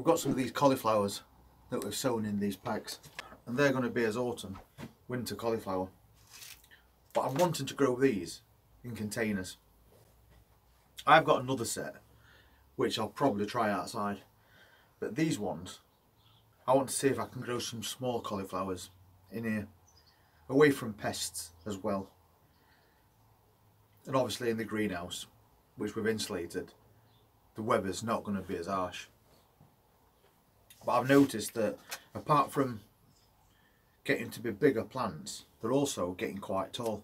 we've got some of these cauliflowers that we've sown in these packs, and they're going to be as autumn, winter cauliflower. But I'm wanting to grow these in containers. I've got another set which I'll probably try outside, but these ones I want to see if I can grow some small cauliflowers in here, away from pests as well. And obviously in the greenhouse, which we've insulated, the weather's not going to be as harsh. But I've noticed that apart from getting to be bigger plants, they're also getting quite tall.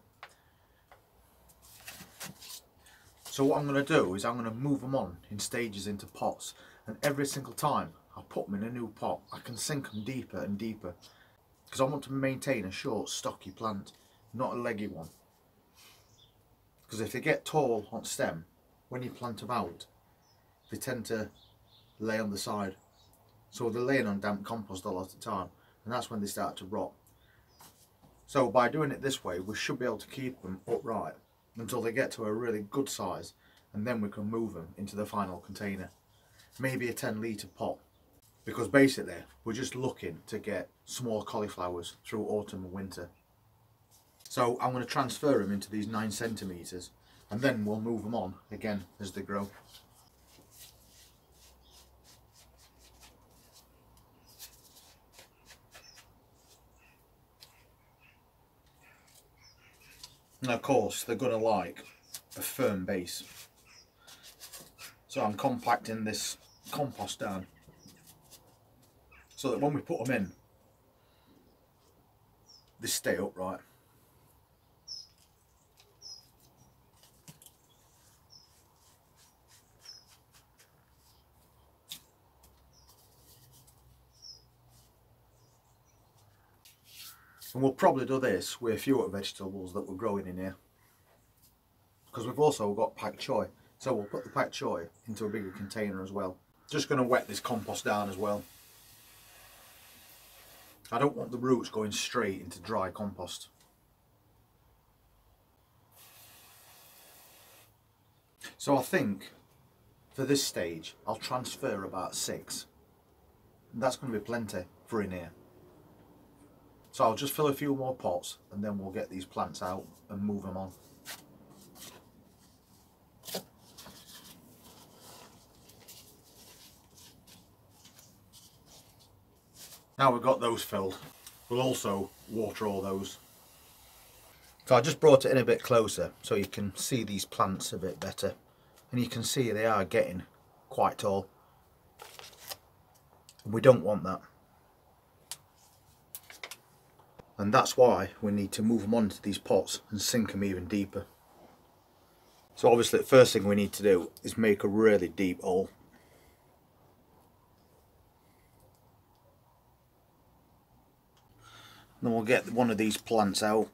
So what I'm going to do is I'm going to move them on in stages into pots, and every single time I put them in a new pot I can sink them deeper and deeper, because I want to maintain a short stocky plant, not a leggy one. Because if they get tall on stem, when you plant them out, they tend to lay on the side. So they're laying on damp compost a lot of the time, and that's when they start to rot. So by doing it this way, we should be able to keep them upright until they get to a really good size, and then we can move them into the final container. Maybe a 10-litre pot, because basically we're just looking to get small cauliflowers through autumn and winter. So I'm going to transfer them into these 9 centimetres, and then we'll move them on again as they grow. And of course they're going to like a firm base, so I'm compacting this compost down so that when we put them in, they stay upright. And we'll probably do this with a few other vegetables that we're growing in here, because we've also got pak choy, so we'll put the pak choy into a bigger container as well. Just going to wet this compost down as well. I don't want the roots going straight into dry compost. So I think for this stage I'll transfer about 6. That's going to be plenty for in here. So I'll just fill a few more pots, and then we'll get these plants out and move them on. Now we've got those filled, we'll also water all those. So I just brought it in a bit closer so you can see these plants a bit better, and you can see they are getting quite tall, and we don't want that. And that's why we need to move them onto these pots and sink them even deeper. So obviously the first thing we need to do is make a really deep hole. Then we'll get one of these plants out.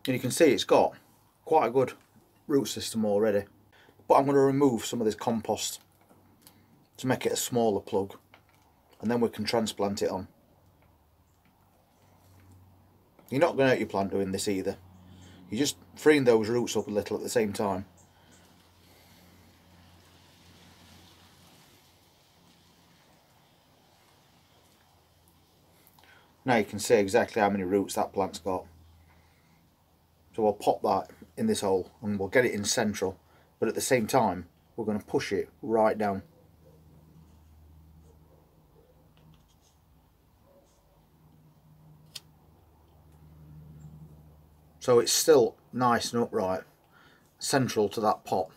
And you can see it's got quite a good root system already. But I'm going to remove some of this compost to make it a smaller plug, and then we can transplant it on. You're not going to hurt your plant doing this either. You're just freeing those roots up a little at the same time. Now you can see exactly how many roots that plant's got. So we'll pop that in this hole and we'll get it in central, but at the same time we're going to push it right down. So it's still nice and upright, central to that pot.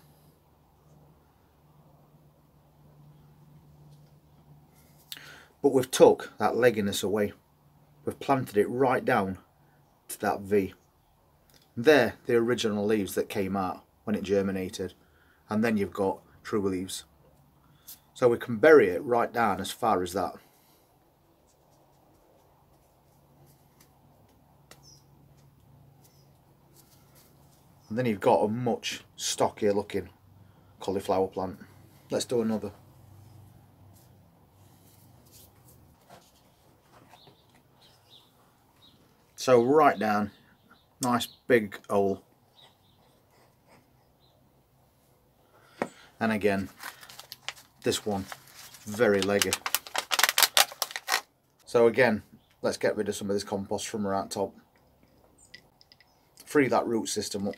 But we've took that legginess away. We've planted it right down to that V. They're the original leaves that came out when it germinated, and then you've got true leaves. So we can bury it right down as far as that. And then you've got a much stockier looking cauliflower plant. Let's do another. So right down, nice big hole. And again, this one, very leggy. So again, let's get rid of some of this compost from around top. Free that root system up.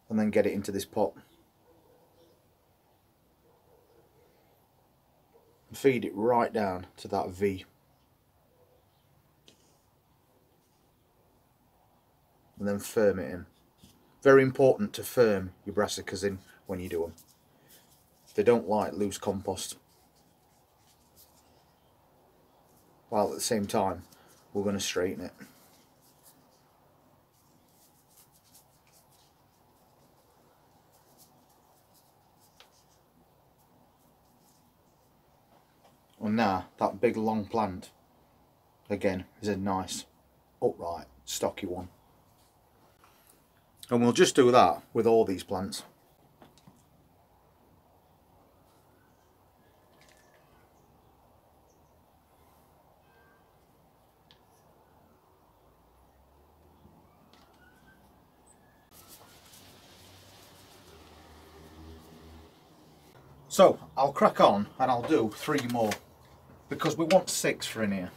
And then get it into this pot. And feed it right down to that V. And then firm it in. Very important to firm your brassicas in when you do them. They don't like loose compost. While at the same time, we're going to straighten it. And now, that big long plant, again, is a nice, upright, stocky one. And we'll just do that with all these plants. So I'll crack on and I'll do 3 more because we want 6 for in here.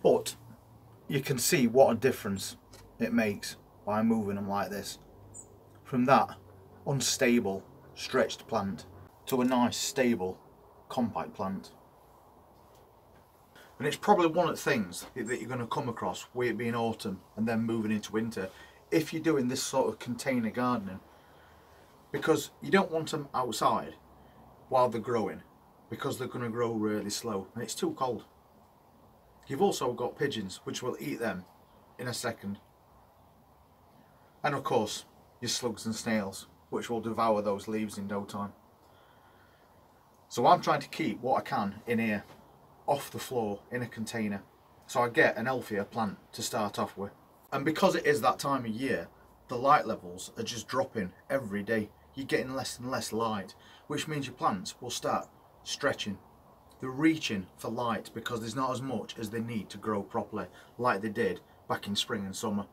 But you can see what a difference it makes by moving them like this. From that unstable stretched plant to a nice stable compact plant. And it's probably one of the things that you're going to come across with it being autumn and then moving into winter if you're doing this sort of container gardening. Because you don't want them outside while they're growing, because they're going to grow really slow and it's too cold. You've also got pigeons which will eat them in a second. And of course your slugs and snails which will devour those leaves in no time. So I'm trying to keep what I can in here off the floor in a container so I get an healthier plant to start off with. And because it is that time of year, the light levels are just dropping every day. You're getting less and less light, which means your plants will start stretching. They're reaching for light because there's not as much as they need to grow properly like they did back in spring and summer.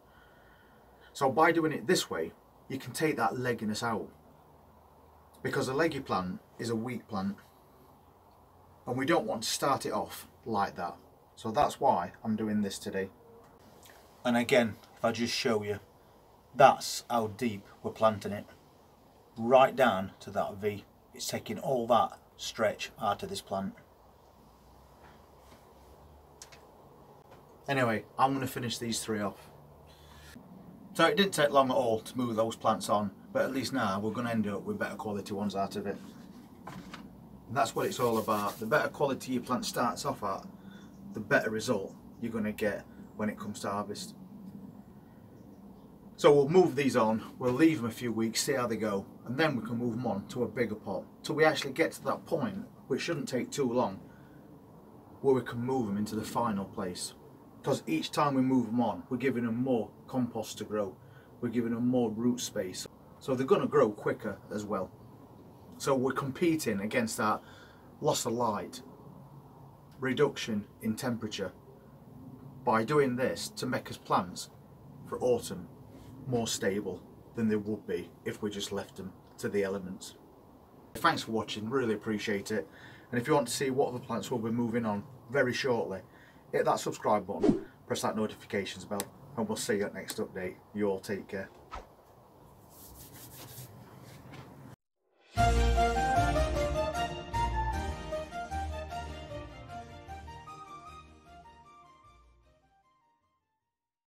So by doing it this way, you can take that legginess out, because a leggy plant is a weak plant and we don't want to start it off like that. So that's why I'm doing this today. And again, if I just show you, that's how deep we're planting it. Right down to that V. It's taking all that stretch out of this plant. Anyway, I'm going to finish these 3 off. So it didn't take long at all to move those plants on, but at least now we're going to end up with better quality ones out of it. And that's what it's all about. The better quality your plant starts off at, the better result you're going to get when it comes to harvest. So we'll move these on, we'll leave them a few weeks, see how they go, and then we can move them on to a bigger pot till we actually get to that point, which shouldn't take too long, where we can move them into the final place. Because each time we move them on, we're giving them more compost to grow, we're giving them more root space, so they're going to grow quicker as well. So we're competing against that loss of light, reduction in temperature, by doing this to make us plants for autumn more stable than they would be if we just left them to the elements. Thanks for watching, really appreciate it. And if you want to see what other plants we'll be moving on very shortly, hit that subscribe button, press that notifications bell, and we'll see you at next update. You all take care.